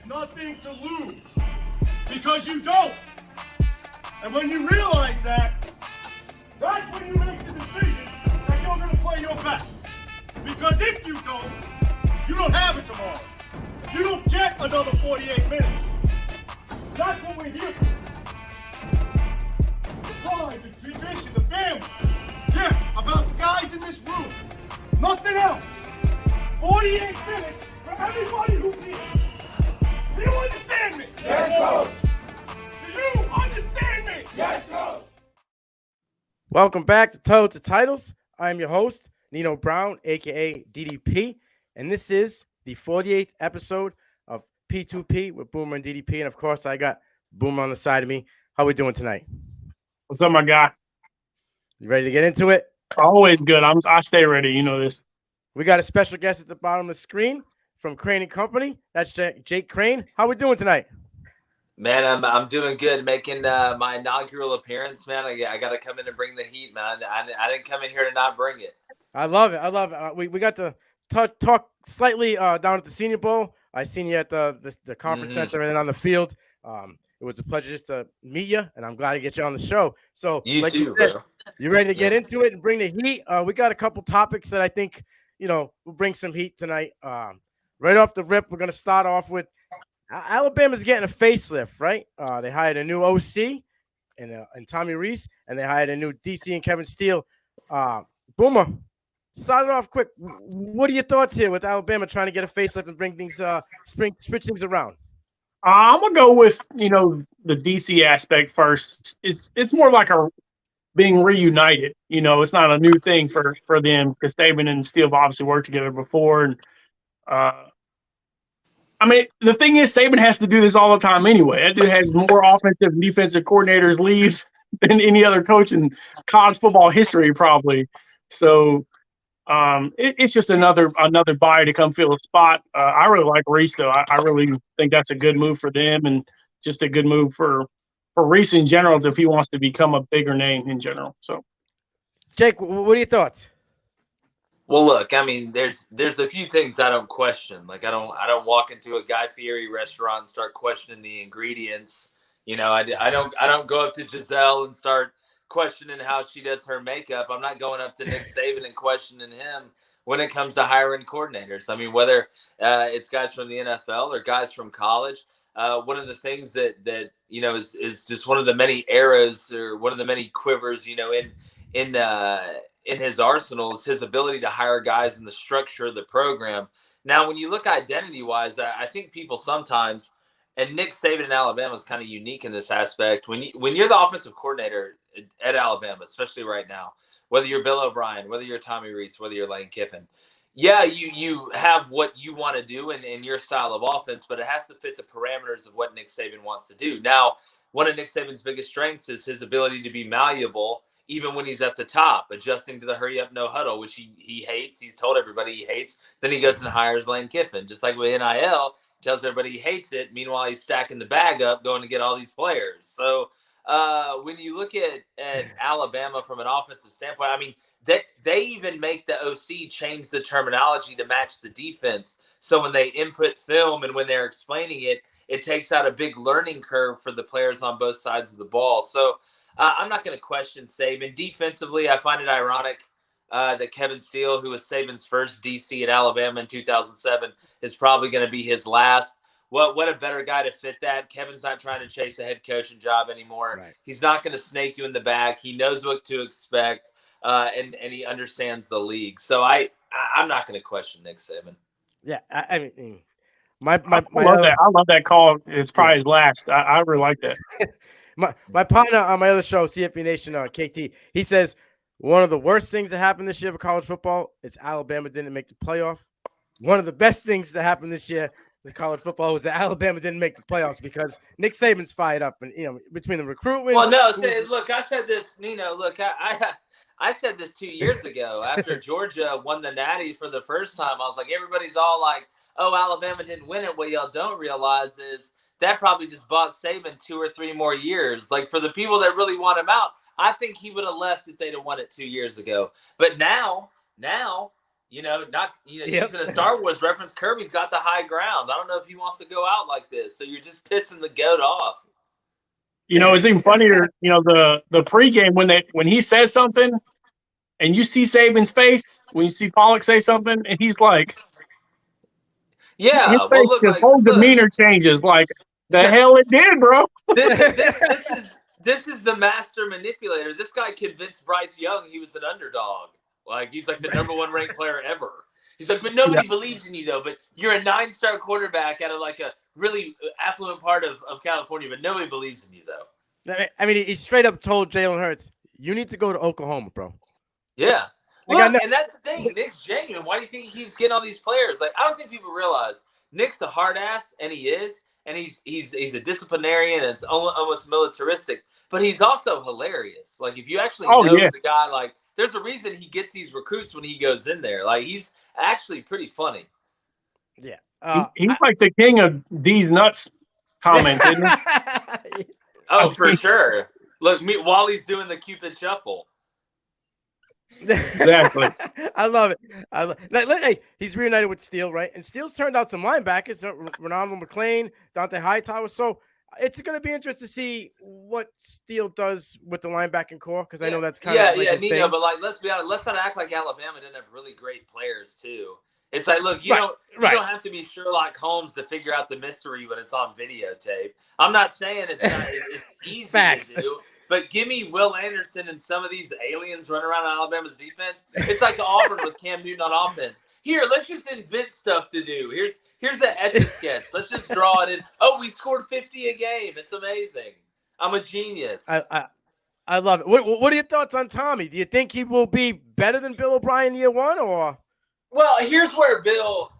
nothing to lose because you don't. And when you realize that, that's when you make the decision that you're going to play your best. Because if you don't have it tomorrow. You don't get another 48 minutes. That's what we're here for. The pride, the tradition, the family. Yeah, about the guys in this room. Nothing else. 48 minutes for everybody who's here. Do you understand me? Yes, Coach. Do you understand me? Yes, Coach. Welcome back to Toe to Titles. I'm your host, Nino Brown, a.k.a. DDP, and this is the 48th episode of P2P with Boomer and DDP, and of course, I got Boomer on the side of me. How we doing tonight? What's up, my guy? You ready to get into it? Always good. I stay ready. You know this. We got a special guest at the bottom of the screen from Crain Co. That's Jake Crain. How we doing tonight? Man, I'm doing good. Making my inaugural appearance, man. I got to come in and bring the heat, man. I didn't come in here to not bring it. I love it. We got to talk slightly down at the Senior Bowl. I seen you at the conference center and then on the field. It was a pleasure just to meet you, and I'm glad to get you on the show. So You too, bro. You ready to get into it and bring the heat? We got a couple topics that I think will bring some heat tonight. Right off the rip, we're gonna start off with Alabama's getting a facelift, right? They hired a new OC and Tommy Rees, and they hired a new DC and Kevin Steele. Boomer, start it off quick. What are your thoughts here with Alabama trying to get a facelift and bring things, switch things around? I'm gonna go with the DC aspect first. It's more like being reunited. It's not a new thing for them because Saban and Steele have obviously worked together before. And the thing is, Saban has to do this all the time anyway. That dude has more offensive and defensive coordinators leave than any other coach in college football history, probably. So it's just another buyer to come fill a spot. I really like Reese, though. I really think that's a good move for them and just a good move for Reese in general if he wants to become a bigger name in general. So, Jake, what are your thoughts? Well, look, there's a few things I don't question. Like I don't walk into a Guy Fieri restaurant and start questioning the ingredients. I don't go up to Giselle and start questioning how she does her makeup. I'm not going up to Nick Saban and questioning him when it comes to hiring coordinators. Whether it's guys from the NFL or guys from college. One of the things that is just one of the many eras or one of the many quivers, in his arsenal is his ability to hire guys in the structure of the program. Now, when you look identity-wise, I think people sometimes, and Nick Saban in Alabama is kind of unique in this aspect. When you're the offensive coordinator at Alabama, especially right now, whether you're Bill O'Brien, whether you're Tommy Rees, whether you're Lane Kiffin, yeah, you have what you want to do in your style of offense, but it has to fit the parameters of what Nick Saban wants to do. Now, one of Nick Saban's biggest strengths is his ability to be malleable, even when he's at the top, adjusting to the hurry up, no huddle, which he hates. He's told everybody he hates. Then he goes and hires Lane Kiffin. Just like with NIL, tells everybody he hates it. Meanwhile, he's stacking the bag up, going to get all these players. So when you look at Alabama from an offensive standpoint, they even make the OC change the terminology to match the defense. So when they input film and when they're explaining it, it takes out a big learning curve for the players on both sides of the ball. So I'm not going to question Saban. Defensively, I find it ironic that Kevin Steele, who was Saban's first DC at Alabama in 2007, is probably going to be his last. What a better guy to fit that. Kevin's not trying to chase a head coaching job anymore. Right. He's not going to snake you in the back. He knows what to expect, and he understands the league. So I'm not going to question Nick Saban. Yeah, I love that call. It's probably his last. I really like that. My partner on my other show, CFBNation, KT, he says one of the worst things that happened this year for college football is Alabama didn't make the playoff. One of the best things that happened this year with college football was that Alabama didn't make the playoffs because Nick Saban's fired up, and between the recruitment. Well, no, look, I said this, Nino. Look, I said this 2 years ago after Georgia won the Natty for the first time. I was like, everybody's all like, "Oh, Alabama didn't win it." What y'all don't realize is that probably just bought Saban 2 or 3 more years. Like, for the people that really want him out, I think he would have left if they'd have won it 2 years ago. But now Using a Star Wars reference, Kirby's got the high ground. I don't know if he wants to go out like this. So you're just pissing the goat off. It's even funnier, the pregame when he says something and you see Saban's face, when you see Pollock say something, and he's like, yeah, his face, his whole demeanor changes. Like, the hell it did, bro. This is the master manipulator. This guy convinced Bryce Young he was an underdog. Like, he's like the number 1 ranked player ever. He's like, but nobody believes in you, though. But you're a 9-star quarterback out of like a really affluent part of California, but nobody believes in you, though. I mean, he straight up told Jalen Hurts, you need to go to Oklahoma, bro. Yeah. Look, and that's the thing. Nick's genuine. Why do you think he keeps getting all these players? Like, I don't think people realize Nick's a hard ass, and he is. And he's a disciplinarian, and it's almost militaristic. But he's also hilarious. Like, if you actually know the guy, like, there's a reason he gets these recruits when he goes in there. Like, he's actually pretty funny. Yeah. He's like the king of these nuts comments, isn't he? Oh, for sure. Look, while he's doing the Cupid shuffle. Exactly. I love it. Hey, he's reunited with Steele, right? And Steele's turned out some linebackers, Ronaldo McLean, Dante Hightower. So it's going to be interesting to see what Steele does with the linebacking core, because I know that's kind of like his Nino. thing. But like, let's be honest. Let's not act like Alabama didn't have really great players too. It's like, look, you don't have to be Sherlock Holmes to figure out the mystery when it's on videotape. I'm not saying it's not. It's easy to do. But give me Will Anderson and some of these aliens running around Alabama's defense. It's like Auburn with Cam Newton on offense. Here, let's just invent stuff to do. Here's the Etch-a-Sketch. Let's just draw it in. Oh, we scored 50 a game. It's amazing. I'm a genius. I love it. What are your thoughts on Tommy? Do you think he will be better than Bill O'Brien year 1, or? Well, here's where Bill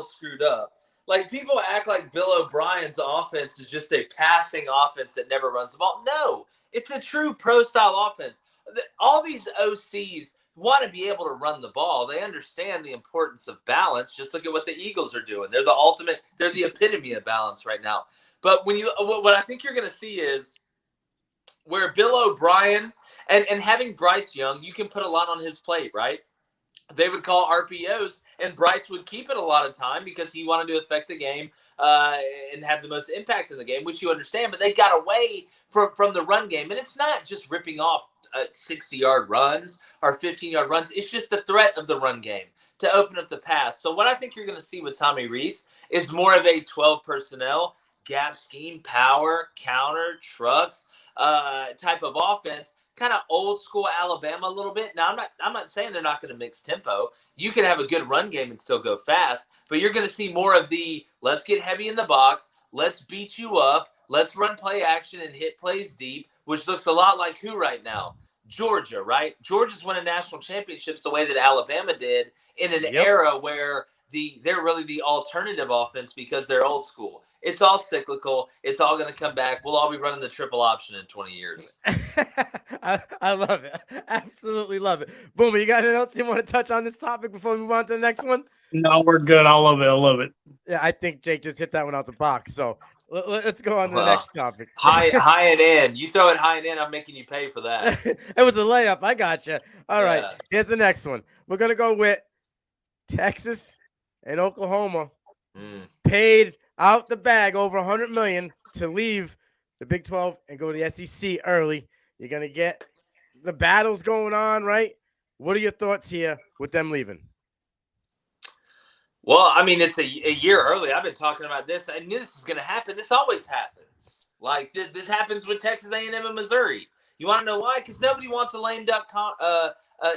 screwed up. Like, people act like Bill O'Brien's offense is just a passing offense that never runs the ball. No, it's a true pro-style offense. All these OCs want to be able to run the ball. They understand the importance of balance. Just look at what the Eagles are doing. They're the epitome of balance right now. But what I think you're going to see is where Bill O'Brien and having Bryce Young, you can put a lot on his plate, right? They would call RPOs, and Bryce would keep it a lot of time because he wanted to affect the game and have the most impact in the game, which you understand. But they got away from the run game. And it's not just ripping off 60-yard runs or 15-yard runs. It's just the threat of the run game to open up the pass. So what I think you're going to see with Tommy Rees is more of a 12 personnel, gap scheme, power, counter, trucks type of offense. Kind of old school Alabama a little bit. Now, I'm not saying they're not going to mix tempo. You can have a good run game and still go fast, but you're going to see more of the let's get heavy in the box, let's beat you up, let's run play action and hit plays deep, which looks a lot like who right now? Georgia, right? Georgia's won a national championships the way that Alabama did in an era where they're really the alternative offense because they're old school. It's all cyclical. It's all going to come back. We'll all be running the triple option in 20 years. I love it. Absolutely love it. Boomer, you got anything else you want to touch on this topic before we move on to the next one? No, we're good. I love it. Yeah, I think Jake just hit that one out the box. So let's go on to the next topic. High and in. You throw it high and in, I'm making you pay for that. It was a layup. I got you. All right. Here's the next one. We're going to go with Texas and Oklahoma paid out the bag over $100 million to leave the Big 12 and go to the SEC early. You're going to get the battles going on, right? What are your thoughts here with them leaving? Well, I mean, it's a year early. I've been talking about this. I knew this was going to happen. This always happens. Like, this happens with Texas A&M and Missouri. You want to know why? Because nobody wants a lame duck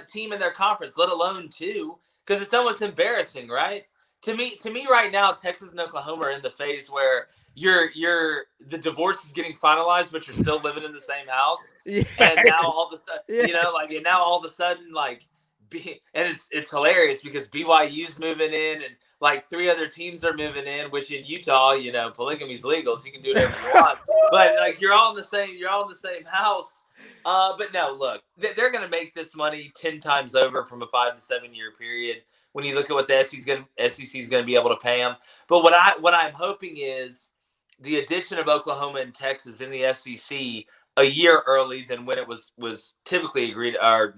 team in their conference, let alone two, because it's almost embarrassing, right? To me right now, Texas and Oklahoma are in the phase where the divorce is getting finalized, but you're still living in the same house. Yes. And now all of a sudden, and it's hilarious because BYU's moving in and like 3 other teams are moving in, which in Utah, polygamy's legal, so you can do whatever you want. But like you're all in the same house. But no, look, they're going to make this money 10 times over from a 5 to 7 year period. When you look at what the SEC is going to be able to pay them. But what I'm hoping is the addition of Oklahoma and Texas in the SEC a year early than when it was typically agreed or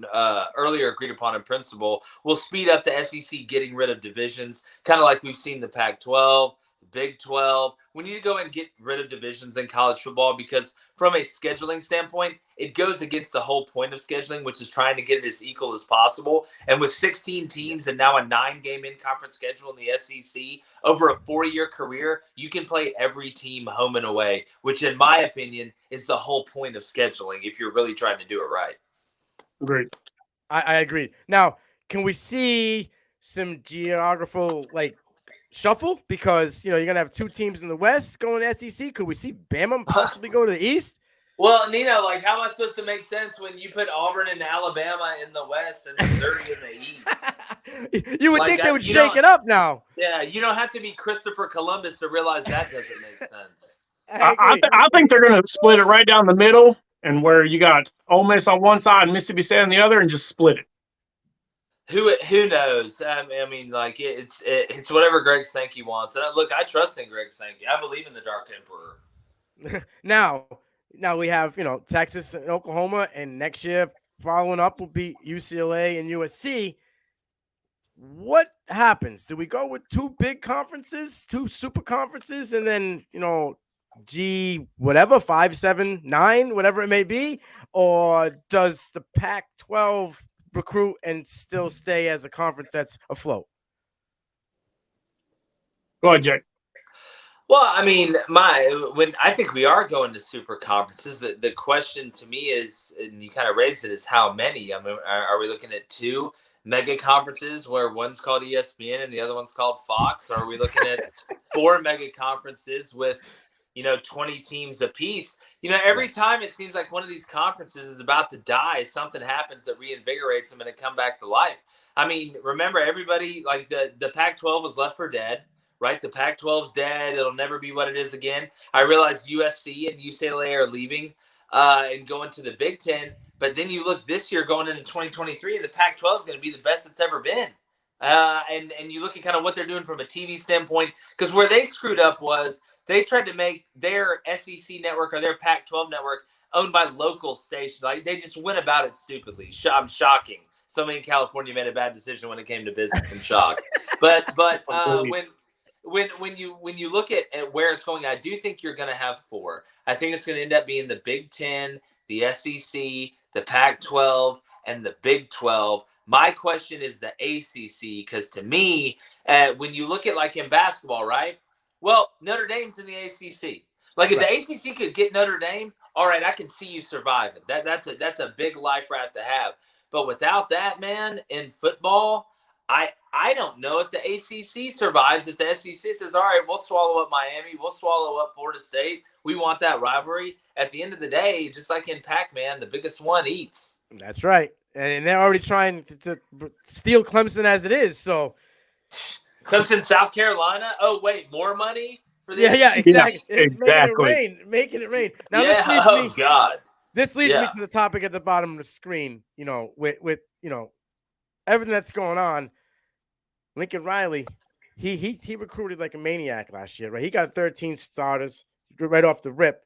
earlier agreed upon in principle will speed up the SEC getting rid of divisions, kind of like we've seen the Pac-12, Big 12. We need to go and get rid of divisions in college football because from a scheduling standpoint, it goes against the whole point of scheduling, which is trying to get it as equal as possible. And with 16 teams and now a 9-game in-conference schedule in the SEC over a 4-year career, you can play every team home and away, which in my opinion is the whole point of scheduling if you're really trying to do it right. Great. I agree. Now, can we see some geographical shuffle? Because you're gonna have 2 teams in the West going to SEC. Could we see Bama possibly go to the East? Well, Nino, how am I supposed to make sense when you put Auburn and Alabama in the West and Missouri in the East? You would think they would shake it up now. Yeah, you don't have to be Christopher Columbus to realize that doesn't make sense. I think they're going to split it right down the middle, and where you got Ole Miss on one side and Mississippi State on the other, and just split it. Who knows? I mean, it's whatever Greg Sankey wants. And look, I trust in Greg Sankey. I believe in the Dark Emperor. Now we have Texas and Oklahoma, and next year following up will be UCLA and USC. What happens? Do we go with 2 big conferences, 2 super conferences, and then whatever 5, 7, 9, whatever it may be, or does the Pac-12 recruit and still stay as a conference that's afloat? Go ahead, Jake. Well, I mean, when I think we are going to super conferences, the question to me is, and you kind of raised it, is how many? I mean, are we looking at 2 mega conferences where one's called ESPN and the other one's called Fox? Or are we looking at 4 mega conferences with 20 teams apiece? Every time it seems like one of these conferences is about to die, something happens that reinvigorates them and it come back to life. I mean, remember, everybody, the Pac-12 was left for dead. Right, the Pac-12's dead. It'll never be what it is again. I realize USC and UCLA are leaving and going to the Big Ten. But then you look this year going into 2023, and the Pac-12 is going to be the best it's ever been. And you look at kind of what they're doing from a TV standpoint, because where they screwed up was they tried to make their SEC network or their Pac-12 network owned by local stations. They just went about it stupidly. I'm shocking. Somebody in California made a bad decision when it came to business. I'm shocked. But when you look at where it's going, I do think you're going to have 4. I think it's going to end up being the Big 10, the SEC, the Pac-12, and the Big 12. My question is the ACC, because to me, when you look at in basketball, right? Well, Notre Dame's in the ACC. If the ACC could get Notre Dame, all right, I can see you surviving. That's a big life raft to have. But without that, man, in football, I don't know if the ACC survives. If the SEC says, all right, we'll swallow up Miami, we'll swallow up Florida State, we want that rivalry. At the end of the day, just like in Pac-Man, the biggest one eats. That's right. And they're already trying to steal Clemson as it is. So Clemson, South Carolina. Oh, wait, more money for the exactly. Yeah, exactly. Making it rain. Now, God. This leads me to the topic at the bottom of the screen, with everything that's going on. Lincoln Riley, he recruited like a maniac last year, right? He got 13 starters right off the rip.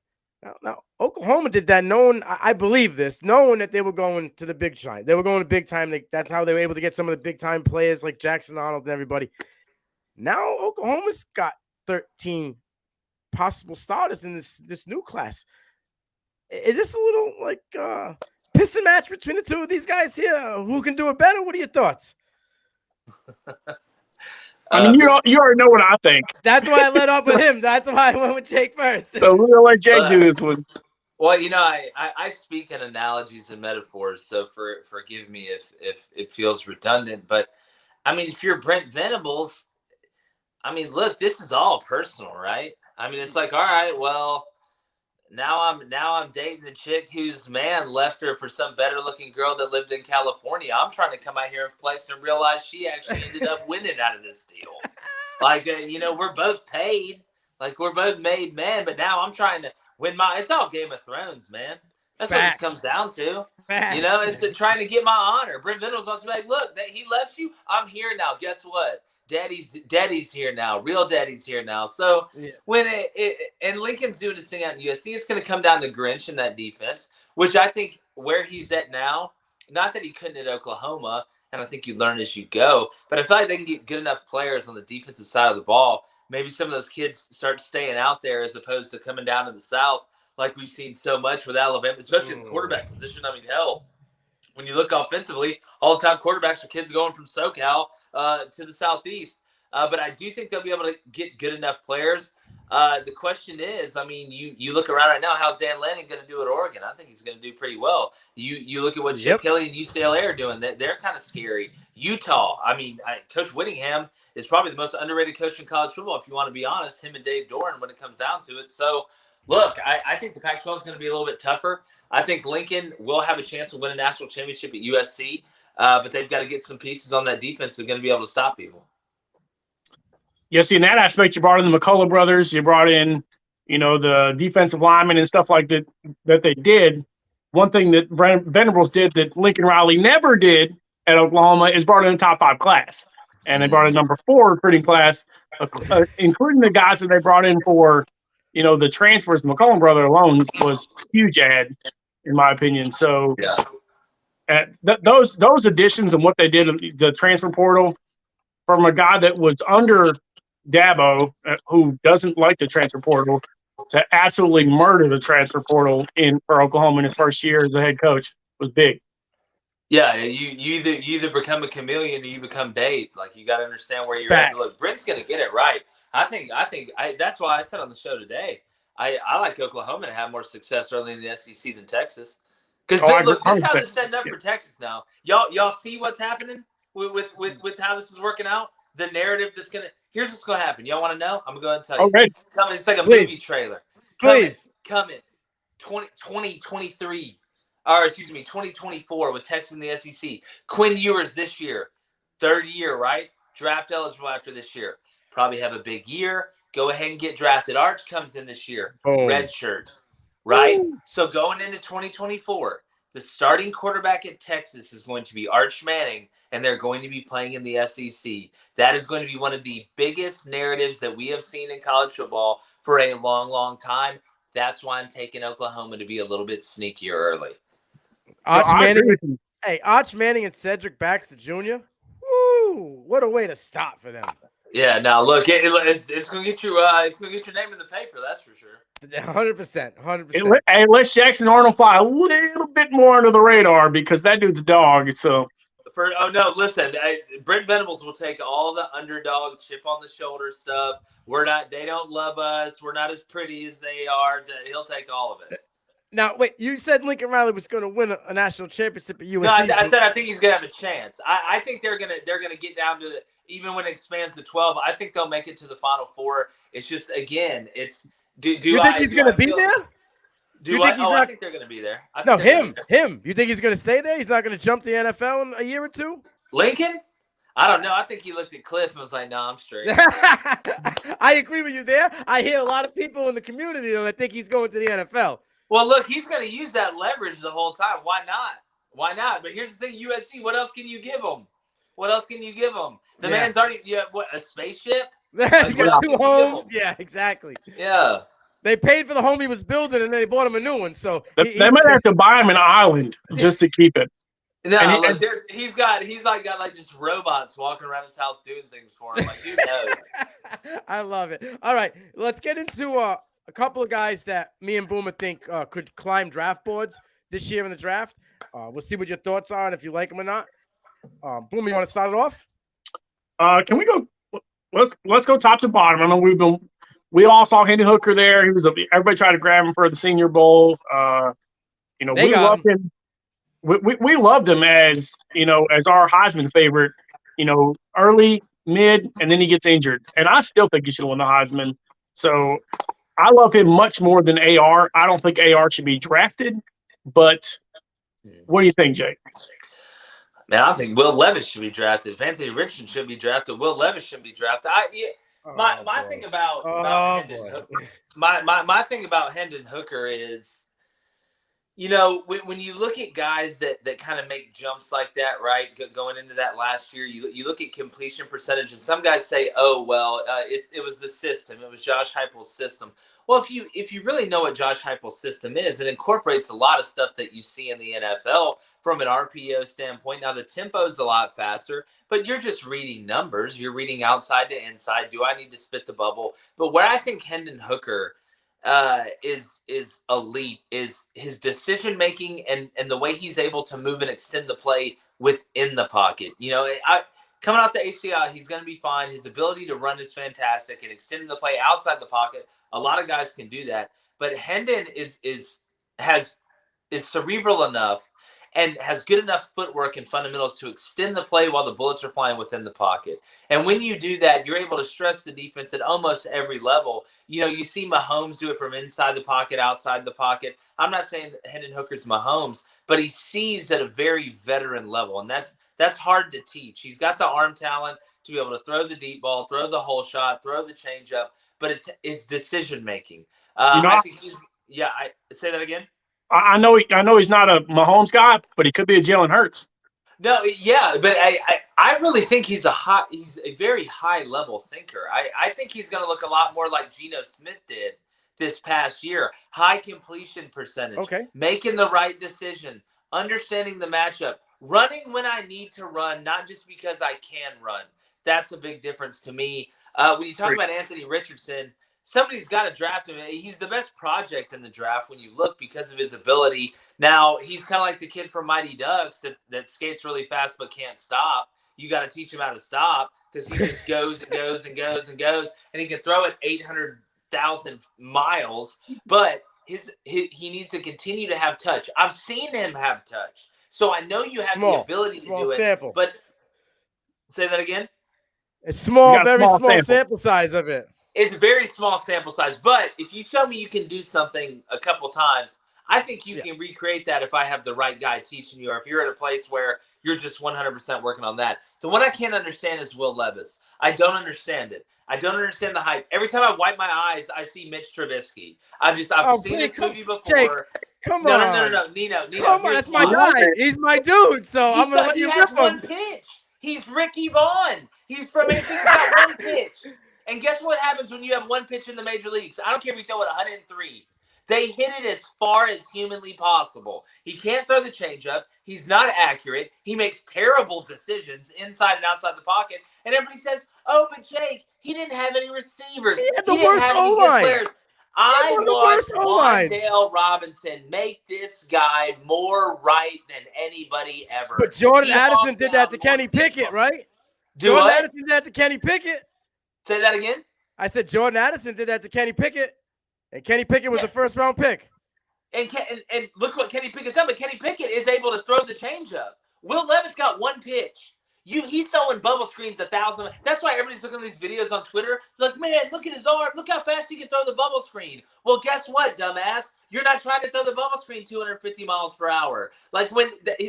Now Oklahoma did that knowing, I believe this, knowing that they were going to the big time. They were going to big time. That's how they were able to get some of the big time players like Jackson Arnold and everybody. Now Oklahoma's got 13 possible starters in this new class. Is this a little pissing match between the 2 of these guys here? Who can do it better? What are your thoughts? I mean, you already know what I think. That's why I led off with him. That's why I went with Jake first. So we're gonna let Jake do this one. Well, I speak in analogies and metaphors, so forgive me if it feels redundant. But I mean, if you're Brent Venables, I mean, look, this is all personal, right? I mean, it's like, all right, well, now I'm dating a chick whose man left her for some better looking girl that lived in California. I'm trying to come out here and flex and realize she actually ended up winning out of this deal. We're both paid, we're both made men, but now I'm trying to win it's all Game of Thrones, man. That's what this comes down to. It's trying to get my honor. Brent Venables wants to be like, look, he left you. I'm here now. Guess what? Daddy's here now. Real daddy's here now. So Yeah. when and Lincoln's doing his thing out in USC, it's going to come down to Grinch in that defense, which I think where he's at now, not that he couldn't at Oklahoma, and I think you learn as you go, but I feel like they can get good enough players on the defensive side of the ball. Maybe some of those kids start staying out there as opposed to coming down to the South like we've seen so much with Alabama, especially in the quarterback position. I mean, hell, when you look offensively, all-time quarterbacks are kids going from SoCal to the Southeast. But I do think they'll be able to get good enough players. The question is, I mean, you look around right now, how's Dan Lanning going to do at Oregon? I think he's going to do pretty well. You look at what Chip Kelly and UCLA are doing. They're kind of scary. Utah, I mean, Coach Whittingham is probably the most underrated coach in college football, if you want to be honest, him and Dave Doran when it comes down to it. So, look, I think the Pac-12 is going to be a little bit tougher. I think Lincoln will have a chance to win a national championship at USC, but they've got to get some pieces on that defense that are going to be able to stop people. Yes, in that aspect, you brought in the McCullough brothers. You brought in, the defensive linemen and stuff like that they did. One thing that Venables did that Lincoln Riley never did at Oklahoma is brought in a top 5 class. And they brought in number 4 recruiting class, including the guys that they brought in for, the transfers. The McCullough brother alone was a huge ad, in my opinion. So those additions and what they did, the transfer portal, from a guy that was under Dabo, who doesn't like the transfer portal, to absolutely murder the transfer portal for Oklahoma in his first year as a head coach was big. Yeah, you either become a chameleon or you become Dave. Like, you got to understand where you're at. Look, Brent's going to get it right. I think that's why I said on the show today, I like Oklahoma to have more success early in the SEC than Texas. Because look, this is how they're setting up for Texas now. Y'all see what's happening with how this is working out? The narrative that's going to – here's what's going to happen. Y'all want to know? I'm going to go ahead and tell you. Okay. Coming, it's like a movie trailer. Coming 2023 – or excuse me, 2024 with Texas in the SEC. Quinn Ewers this year, 3rd year, right? Draft eligible after this year. Probably have a big year. Go ahead and get drafted. Arch comes in this year. Red shirts, right? So going into 2024, the starting quarterback at Texas is going to be Arch Manning, and they're going to be playing in the SEC. That is going to be one of the biggest narratives that we have seen in college football for a long, long time. That's why I'm taking Oklahoma to be a little bit sneakier early. Arch Manning and Cedric Baxter Jr. Woo! What a way to start for them. Yeah, now look, it's gonna get you. It's gonna get your name in the paper. That's for sure. 100%. 100%. Hey, let Jackson Arnold fly a little bit more under the radar because that dude's a dog. So. No, listen, Brent Venables will take all the underdog, chip on the shoulder stuff. They don't love us. We're not as pretty as they are. He'll take all of it. Now, wait, you said Lincoln Riley was going to win a national championship at USC. No, I said I think he's going to have a chance. I think they're going to get down to even when it expands to 12. I think they'll make it to the Final Four. It's just, again, it's you think he's going to be there? I think they're going to be there. Him. You think he's going to stay there? He's not going to jump to the NFL in a year or two? Lincoln? I don't know. I think he looked at Cliff and was like, "No, I'm straight." I agree with you there. I hear a lot of people in the community that think he's going to the NFL. Well, look, he's going to use that leverage the whole time. Why not? Why not? But here's the thing, USC, what else can you give him? The man's already, a spaceship? He's got 2 homes. Yeah, exactly. Yeah. They paid for the home he was building, and then they bought him a new one. So they might have to buy him an island just to keep it. No, he's got just robots walking around his house doing things for him. Like, who knows? I love it. All right, let's get into a couple of guys that me and Boomer think could climb draft boards this year in the draft. We'll see what your thoughts are and if you like them or not. Boomer, you want to start it off? Can we go? Let's go top to bottom. I know we all saw Hendon Hooker there. Everybody tried to grab him for the Senior Bowl. We loved him. We loved him as our Heisman favorite. Early, mid, and then he gets injured, and I still think he should have won the Heisman. So I love him much more than AR. I don't think AR should be drafted, but what do you think, Jake? Man, I think Will Levis should be drafted. If Anthony Richardson should be drafted, Will Levis should be drafted. My thing about Hendon Hooker is You know, when you look at guys that kind of make jumps like that, right? Going into that last year, you look at completion percentage, and some guys say, "Oh, well, it was the system. It was Josh Heupel's system." Well, if you really know what Josh Heupel's system is, it incorporates a lot of stuff that you see in the NFL from an RPO standpoint. Now the tempo is a lot faster, but you're just reading numbers. You're reading outside to inside. Do I need to spit the bubble? But where I think Hendon Hooker is elite is his decision making and the way he's able to move and extend the play within the pocket. You know, coming out the ACL, he's going to be fine. His ability to run is fantastic and extending the play outside the pocket. A lot of guys can do that, but Hendon is cerebral enough and has good enough footwork and fundamentals to extend the play while the bullets are flying within the pocket. And when you do that, you're able to stress the defense at almost every level. You know, you see Mahomes do it from inside the pocket, outside the pocket. I'm not saying Hendon Hooker's Mahomes, but he sees at a very veteran level, and that's hard to teach. He's got the arm talent to be able to throw the deep ball, throw the hole shot, throw the changeup, but it's decision making. I think he's I say that again. I know he's not a Mahomes guy, but he could be a Jalen Hurts. No, yeah, but I really think he's a very high level thinker. I think he's going to look a lot more like Geno Smith did this past year. High completion percentage, making the right decision, understanding the matchup, running when I need to run, not just because I can run. That's a big difference to me. When you talk about Anthony Richardson, somebody's got to draft him. He's the best project in the draft when you look because of his ability. Now, he's kind of like the kid from Mighty Ducks that skates really fast but can't stop. You got to teach him how to stop because he just goes and goes and goes and goes, and he can throw it 800,000 miles, but he needs to continue to have touch. I've seen him have touch, so I know you have the ability to do it. But say that again? It's small, very small sample size of it. It's a very small sample size, but if you show me you can do something a couple times, I think you can recreate that if I have the right guy teaching you, or if you're at a place where you're just 100% working on that. The one I can't understand is Will Levis. I don't understand it. I don't understand the hype. Every time I wipe my eyes, I see Mitch Trubisky. I've seen this movie before. Jake, come on. No, Nino. Come on, that's my guy. He's my dude, so I'm going to let you rip him. He has one pitch. He's Ricky Vaughn. He's from anything got one pitch. And guess what happens when you have one pitch in the major leagues? I don't care if you throw it 103. They hit it as far as humanly possible. He can't throw the changeup. He's not accurate. He makes terrible decisions inside and outside the pocket. And everybody says, "Oh, but Jake, he didn't have any receivers. He didn't have any good players." I watched Wan'Dale Robinson make this guy more right than anybody ever. But Jordan Addison did that to Kenny Pickett, right? Jordan Addison did that to Kenny Pickett. Say that again? I said Jordan Addison did that to Kenny Pickett, and Kenny Pickett was a first-round pick. And look what Kenny Pickett's done, but Kenny Pickett is able to throw the changeup. Will Levis got one pitch. He's throwing bubble screens 1,000. That's why everybody's looking at these videos on Twitter. They're like, man, look at his arm. Look how fast he can throw the bubble screen. Well, guess what, dumbass? You're not trying to throw the bubble screen 250 miles per hour. Like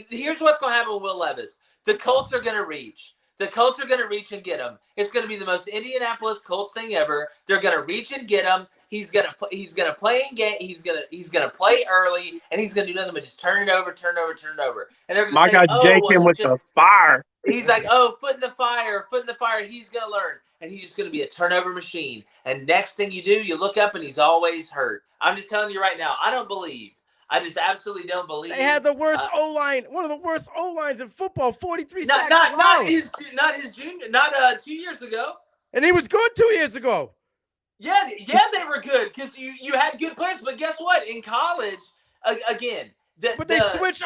here's what's going to happen with Will Levis. The Colts are going to reach. The Colts are going to reach and get him. It's going to be the most Indianapolis Colts thing ever. They're going to reach and get him. He's going to play in game. He's going to play early, and he's going to do nothing but just turn it over. And they're going to say, Jake him with the fire. He's like, oh, foot in the fire. He's going to learn, and he's just going to be a turnover machine. And next thing you do, you look up, and he's always hurt. I'm just telling you right now, I just absolutely don't believe. They had the worst O-line, one of the worst O-lines in football, 43 sacks. Not his junior, 2 years ago. And he was good 2 years ago. Yeah, they were good because you had good players. But guess what? In college, again, they switched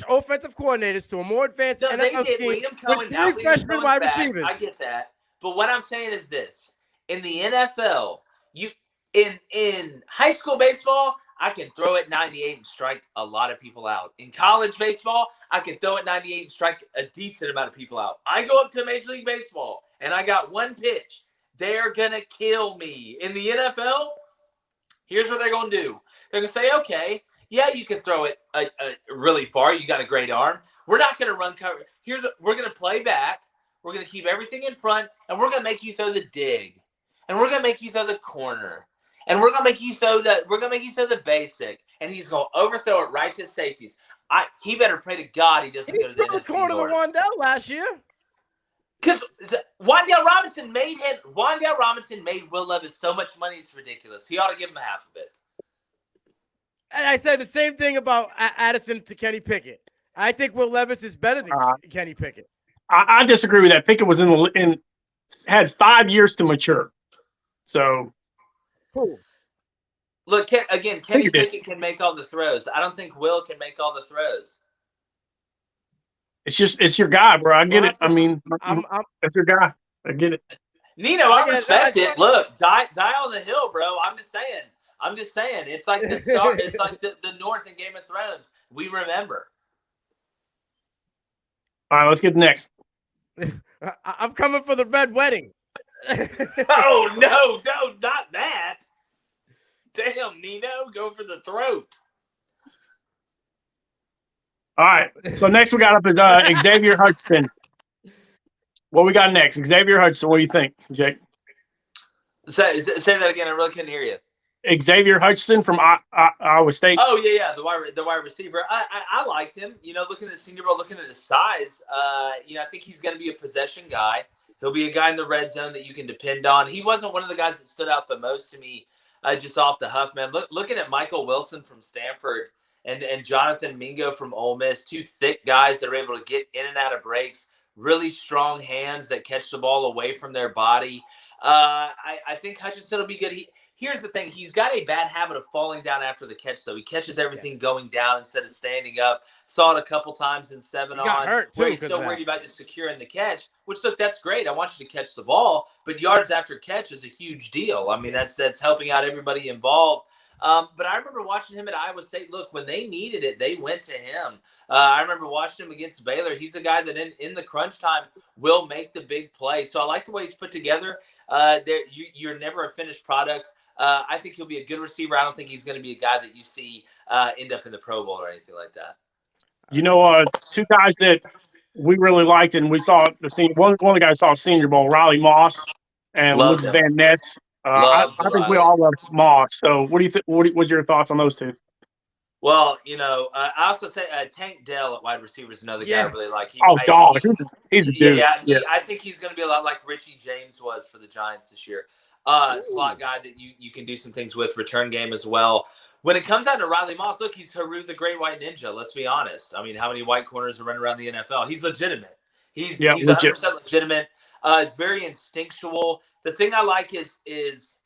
offensive coordinators to a more advanced NFL scheme with 3 freshman wide receivers. I get that. But what I'm saying is this. In the NFL, in high school baseball, I can throw it 98 and strike a lot of people out. In college baseball, I can throw it 98 and strike a decent amount of people out. I go up to Major League Baseball, and I got one pitch. They're going to kill me. In the NFL, here's what they're going to do. They're going to say, okay, yeah, you can throw it really far. You got a great arm. We're not going to run cover. We're going to play back. We're going to keep everything in front, and we're going to make you throw the dig. And we're going to make you throw the corner. And we're gonna make you throw the basic. and he's going to overthrow it right to safeties. He better pray to God he doesn't go to the threw a NFC corner to North. Wandell last year. Because Wandale Robinson made Will Levis so much money, it's ridiculous. He ought to give him half of it. And I said the same thing about Addison to Kenny Pickett. I think Will Levis is better than Kenny Pickett. I disagree with that. Pickett was had 5 years to mature. So, cool. Look, again, Kenny Pickett can make all the throws. I don't think Will can make all the throws. It's your guy, bro. I get it. I mean, that's your guy. I get it. Nino, I respect it. Look, die on the hill, bro. I'm just saying. It's like the star. It's like the North in Game of Thrones. We remember. All right, let's get next. I'm coming for the red wedding. Oh no, not that. Damn, Nino, go for the throat. All right. So next we got up is Xavier Hutchinson. What we got next? Xavier Hutchinson. What do you think, Jake? Say that again. I really couldn't hear you. Xavier Hutchinson from Iowa State. Oh yeah, the wide receiver. I liked him. Looking at the Senior Bowl, looking at his size. I think he's going to be a possession guy. He'll be a guy in the red zone that you can depend on. He wasn't one of the guys that stood out the most to me, just off the huff, man. Looking at Michael Wilson from Stanford and Jonathan Mingo from Ole Miss, two thick guys that are able to get in and out of breaks, really strong hands that catch the ball away from their body. I think Hutchinson will be good. Here's the thing. He's got a bad habit of falling down after the catch, though. He catches everything going down instead of standing up. Saw it a couple times in 7-on where he's so worried about just securing the catch, which, look, that's great. I want you to catch the ball, but yards after catch is a huge deal. I mean, that's helping out everybody involved. But I remember watching him at Iowa State. Look, when they needed it, they went to him. I remember watching him against Baylor. He's a guy that in the crunch time will make the big play. So I like the way he's put together. You're never a finished product. I think he'll be a good receiver. I don't think he's going to be a guy that you see end up in the Pro Bowl or anything like that. Two guys that we really liked, and we saw the senior. One of the guys saw Senior Bowl, Riley Moss and Lucas Van Ness. I think we all love Moss. So, what do you think? What's your thoughts on those two? Well, I also say Tank Dell at wide receiver is another guy I really like. He's a dude. I think he's going to be a lot like Richie James was for the Giants this year. Slot guy that you can do some things with, return game as well. When it comes down to Riley Moss, look, he's Haru the Great White Ninja. Let's be honest. I mean, how many white corners are running around the NFL? He's legitimate. He's 100% legitimate. It's very instinctual. The thing I like is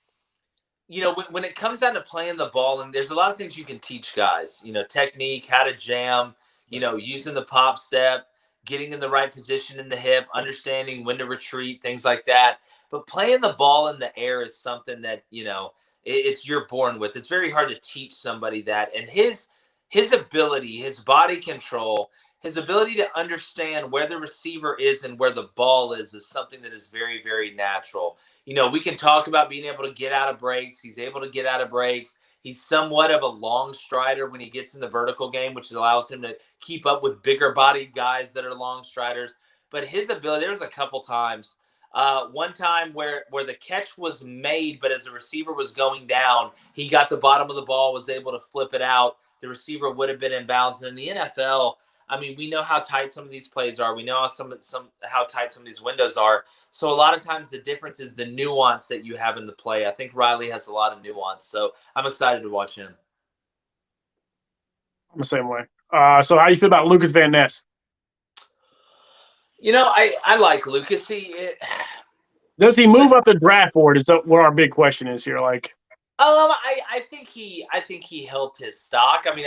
when it comes down to playing the ball, and there's a lot of things you can teach guys, technique, how to jam, using the pop step, getting in the right position in the hip, understanding when to retreat, things like that. But playing the ball in the air is something that, you're born with. It's very hard to teach somebody that. And his ability, his body control, his ability to understand where the receiver is and where the ball is something that is very, very natural. We can talk about being able to get out of breaks. He's able to get out of breaks. He's somewhat of a long strider when he gets in the vertical game, which allows him to keep up with bigger bodied guys that are long striders. But his ability, there was a couple times, one time where the catch was made, but as the receiver was going down, he got the bottom of the ball, was able to flip it out. The receiver would have been in bounds. And in the NFL, I mean, we know how tight some of these plays are. We know how tight some of these windows are. So a lot of times the difference is the nuance that you have in the play. I think Riley has a lot of nuance. So I'm excited to watch him. I'm the same way. So how do you feel about Lucas Van Ness? I like Lucas. Does he move up the draft board? Is that what our big question is here? I think he helped his stock. I mean,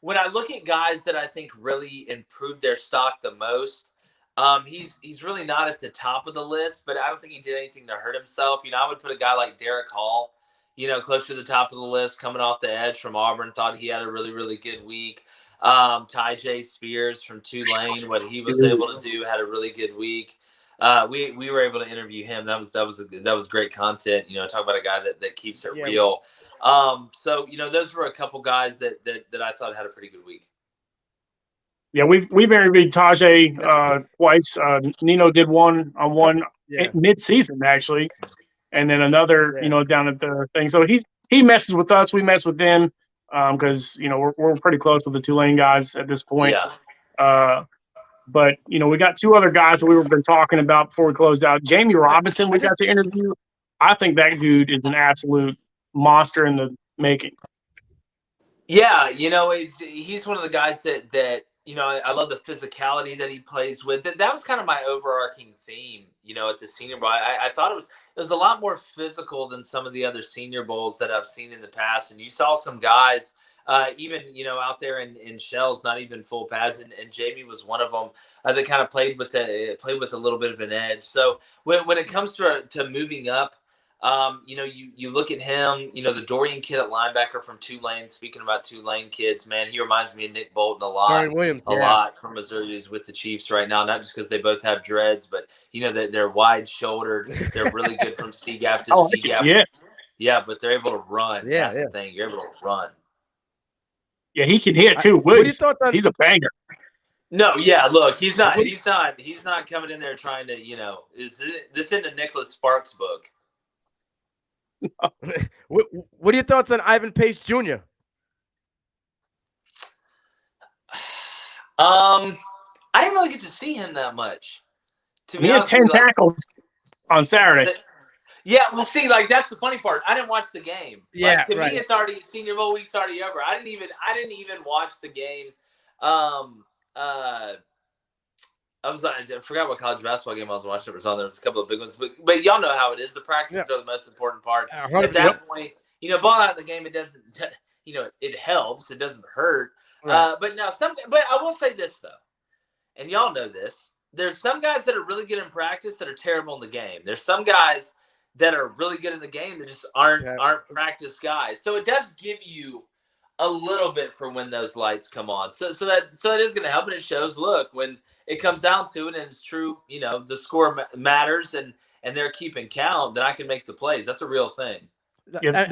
when I look at guys that I think really improved their stock the most, he's really not at the top of the list, but I don't think he did anything to hurt himself. I would put a guy like Derek Hall, close to the top of the list, coming off the edge from Auburn. Thought he had a really, really good week. Ty Spears from Tulane, what he was able to do, had a really good week. We were able to interview him. That was great content. Talk about a guy that keeps it real. So those were a couple guys that I thought had a pretty good week. Yeah, we've interviewed Tajay twice. Nino did one mid-season actually, and then another down at the thing. So he messes with us. We mess with them. because we're pretty close with the Tulane guys at this point. Yeah. But we got two other guys that we've been talking about before we closed out. Jamie Robinson, we got to interview. I think that dude is an absolute monster in the making. Yeah, he's one of the guys that I love the physicality that he plays with. That was kind of my overarching theme, at the Senior Bowl. I thought it was a lot more physical than some of the other Senior Bowls that I've seen in the past. And you saw some guys, even out there in shells, not even full pads, and Jamie was one of them that kind of played with a little bit of an edge. So when it comes to moving up. You look at him, the Dorian kid at linebacker from Tulane. Speaking about Tulane kids, man, he reminds me of Nick Bolton a lot. Lot from Missouri. He's with the Chiefs right now, not just because they both have dreads, but they're wide shouldered. They're really good from C gap to C gap. Yeah, but they're able to run. Yeah, that's the thing. You're able to run. Yeah, he can hit too. What are your thoughts on? He's a banger. No, yeah. Look, he's not coming in there trying to. Is this in the Nicholas Sparks book? What are your thoughts on Ivan Pace Jr.? I didn't really get to see him that much. He had 10 tackles on Saturday. Yeah, well, see, that's the funny part. I didn't watch the game. Yeah, to me, it's already Senior Bowl week's already over. I didn't even watch the game. I forgot what college basketball game I was watching. It was on there. There was a couple of big ones, but y'all know how it is. The practices are the most important part. At that point, ball out of the game, it doesn't. It helps. It doesn't hurt. Right. But I will say this though, and y'all know this. There's some guys that are really good in practice that are terrible in the game. There's some guys that are really good in the game that just aren't practice guys. So it does give you a little bit for when those lights come on. So that is going to help, and it shows. Look, when it comes down to it, and it's true, the score matters, and they're keeping count, then I can make the plays. That's a real thing. Yeah,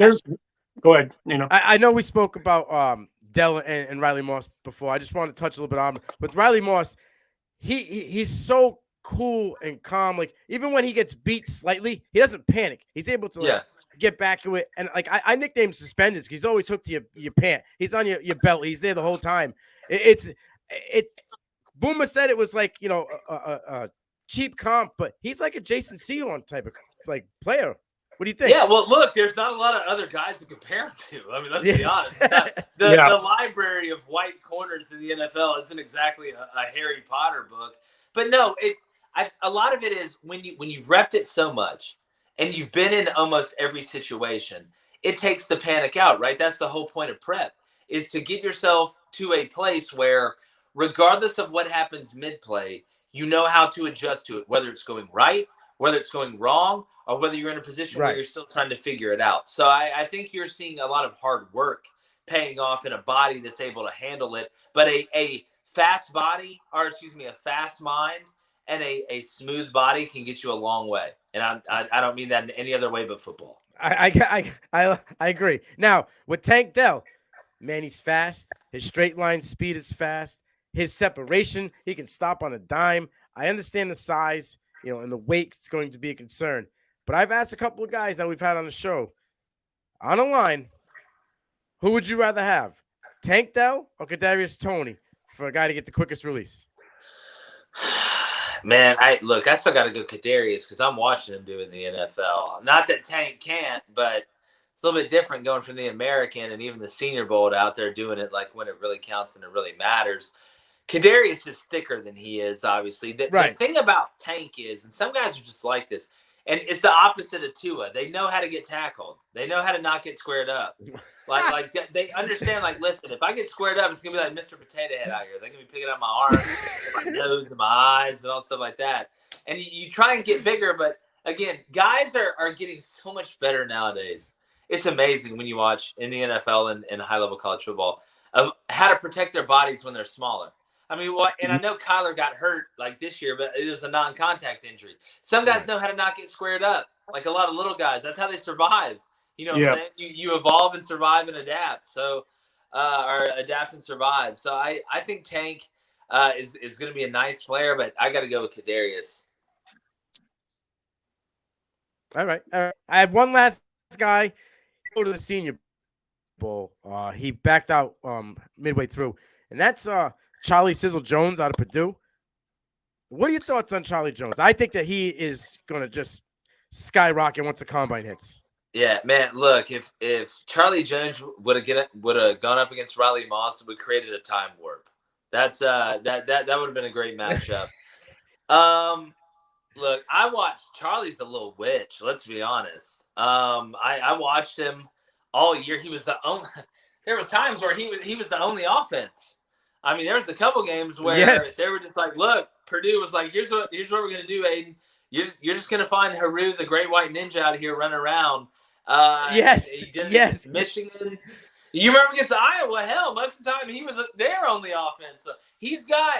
go ahead. I know we spoke about Dell and Riley Moss before. I just want to touch a little bit on him. With Riley Moss, he's so cool and calm. Like, even when he gets beat slightly, he doesn't panic. He's able to get back to it. And I nicknamed suspenders because he's always hooked to your pant. He's on your belt. He's there the whole time. It's Boomer said it was like, a cheap comp, but he's like a Jason Seahorn type of player. What do you think? Yeah, well, look, there's not a lot of other guys to compare him to. I mean, let's be honest. The library of white corners in the NFL isn't exactly a Harry Potter book. But no, a lot of it is when you've repped it so much and you've been in almost every situation, it takes the panic out, right? That's the whole point of prep, is to get yourself to a place where regardless of what happens mid-play, you know how to adjust to it, whether it's going right, whether it's going wrong, or whether you're in a position where you're still trying to figure it out. So I think you're seeing a lot of hard work paying off in a body that's able to handle it. But a fast body, or a fast mind and a smooth body can get you a long way. And I don't mean that in any other way but football. I agree. Now, with Tank Dell, man, he's fast. His straight line speed is fast. His separation, he can stop on a dime. I understand the size, and the weight's going to be a concern. But I've asked a couple of guys that we've had on the show, on a line, who would you rather have, Tank Dell or Kadarius Toney, for a guy to get the quickest release? Man, I still got to go Kadarius because I'm watching him do it in the NFL. Not that Tank can't, but it's a little bit different going from the American and even the Senior Bowl out there doing it like when it really counts and it really matters. Kadarius is thicker than he is, obviously. The thing about Tank is, and some guys are just like this, and it's the opposite of Tua. They know how to get tackled. They know how to not get squared up. Like they understand, listen, if I get squared up, it's going to be like Mr. Potato Head out here. They're going to be picking up my arms, my nose, and my eyes, and all stuff like that. And you try and get bigger, but, again, guys are getting so much better nowadays. It's amazing when you watch in the NFL and high-level college football of how to protect their bodies when they're smaller. I mean, and I know Kyler got hurt this year, but it was a non-contact injury. Some guys know how to not get squared up, like a lot of little guys. That's how they survive. You know what I'm saying? You evolve and survive and adapt. So, or adapt and survive. So I think Tank is going to be a nice player, but I got to go with Kadarius. All right. I have one last guy. Go to the Senior Bowl. He backed out midway through, and that's Charlie Sizzle Jones out of Purdue. What are your thoughts on Charlie Jones? I think that he is going to just skyrocket once the combine hits. Yeah, man. Look, if Charlie Jones would have gone up against Riley Moss, it would have created a time warp. That's that would have been a great matchup. Look, I watched Charlie's a little witch. Let's be honest. I watched him all year. He was the only. There was times where he was the only offense. I mean, there was a couple games where they were just like, look, Purdue was like, here's what we're gonna do, Aiden. You're just gonna find Haru, the Great White Ninja, out here running around. He did it against Michigan. You remember against Iowa? Hell, most of the time he was their only offense. So he's got.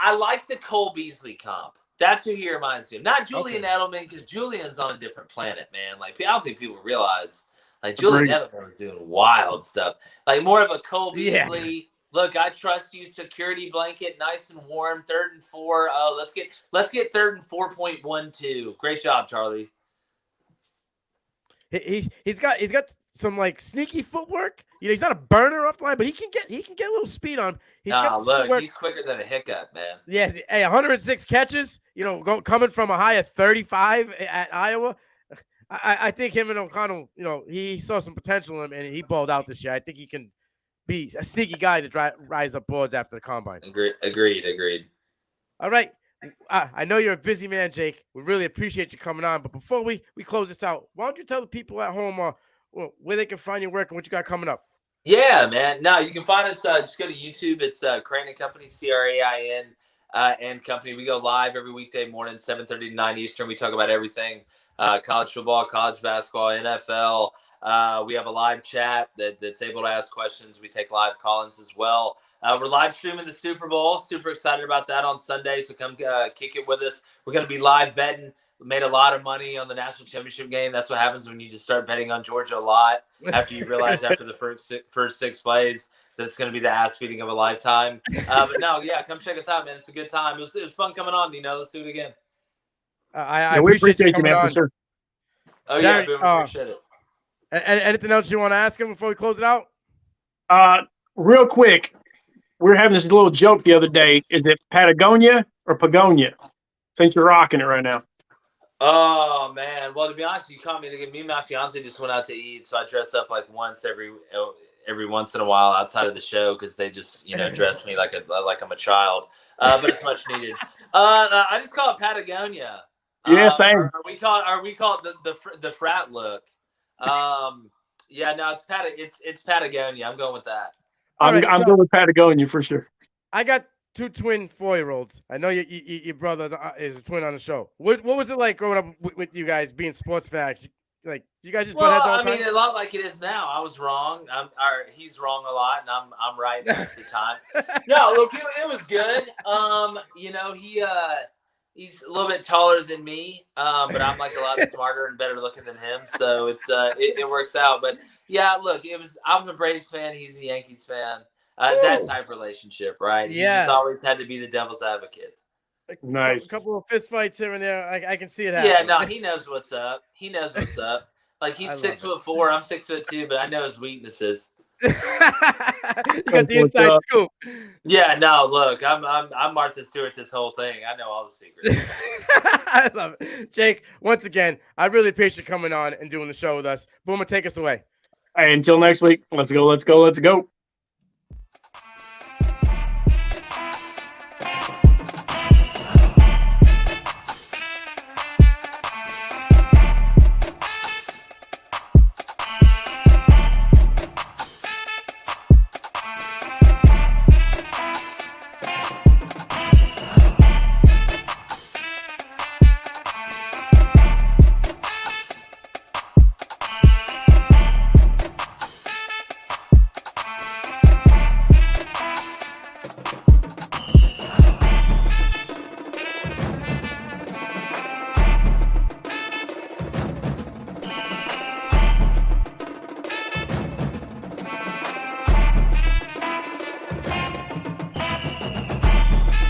I like the Cole Beasley comp. That's who he reminds me of. Not Julian Edelman, because Julian's on a different planet, man. Like, I don't think people realize. Like, Julian Edelman was doing wild stuff. Like, more of a Cole Beasley. Yeah. Look, I trust you. Security blanket, nice and warm. 3rd and 4. Oh, let's get 3rd and 4.12. Great job, Charlie. He's got some like sneaky footwork. You know, he's not a burner off the line, but he can get a little speed on him. He's quicker than a hiccup, man. Yes, 106 catches. You know, coming from a high of 35 at Iowa. I think him and O'Connell, you know, he saw some potential in him, and he balled out this year. I think he can be a sneaky guy to rise up boards after the combine. Agreed. All right. I know you're a busy man, Jake. We really appreciate you coming on. But before we close this out, why don't you tell the people at home where they can find your work and what you got coming up? Yeah, man. No, you can find us. Just go to YouTube. It's Crain & Company, CRAIN and Company. We go live every weekday morning, 7:30 to 9 Eastern. We talk about everything, college football, college basketball, NFL. We have a live chat that's able to ask questions. We take live call-ins as well. We're live streaming the Super Bowl. Super excited about that on Sunday, so come kick it with us. We're going to be live betting. We made a lot of money on the national championship game. That's what happens when you just start betting on Georgia a lot after you realize after the first 6 plays that it's going to be the ass feeding of a lifetime. But no, yeah, come check us out, man. It's a good time. It was fun coming on, Let's do it again. I appreciate you, man, for sure. Oh, yeah, Boom, appreciate it. Anything else you want to ask him before we close it out? Real quick, we were having this little joke the other day. Is it Patagonia or Pagonia? Since you're rocking it right now. Oh, man. Well, to be honest, you caught me. Me and my fiance just went out to eat, so I dress up like once every once in a while outside of the show because they just, dress me like I'm a child. But it's much needed. I just call it Patagonia. Yeah, same. Are we call it the frat look? Yeah, no, it's Patagonia. I'm going with that. I'm going with Patagonia for sure. I got 2 twin 4-year-olds. I know your brother is a twin on the show. What was it like growing up with you guys being sports fans? Like, you guys just butt heads all the time? I mean, a lot like it is now. I was wrong. He's wrong a lot, and I'm right most of the time. No, look, it was good. He's a little bit taller than me, but I'm like a lot smarter and better looking than him. So it works out. But yeah, look, I'm a Braves fan. He's a Yankees fan. That type of relationship, right? Yeah. He's just always had to be the devil's advocate. Nice. A couple of fist fights here and there. I can see it happen. Yeah, no, he knows what's up. Like, he's 6'4", I'm 6'2", but I know his weaknesses. You got the inside scoop. Yeah, no, look, I'm Martha Stewart this whole thing. I know all the secrets. I love it. Jake, once again, I really appreciate you coming on and doing the show with us. Boomer, take us away. Hey, until next week, let's go.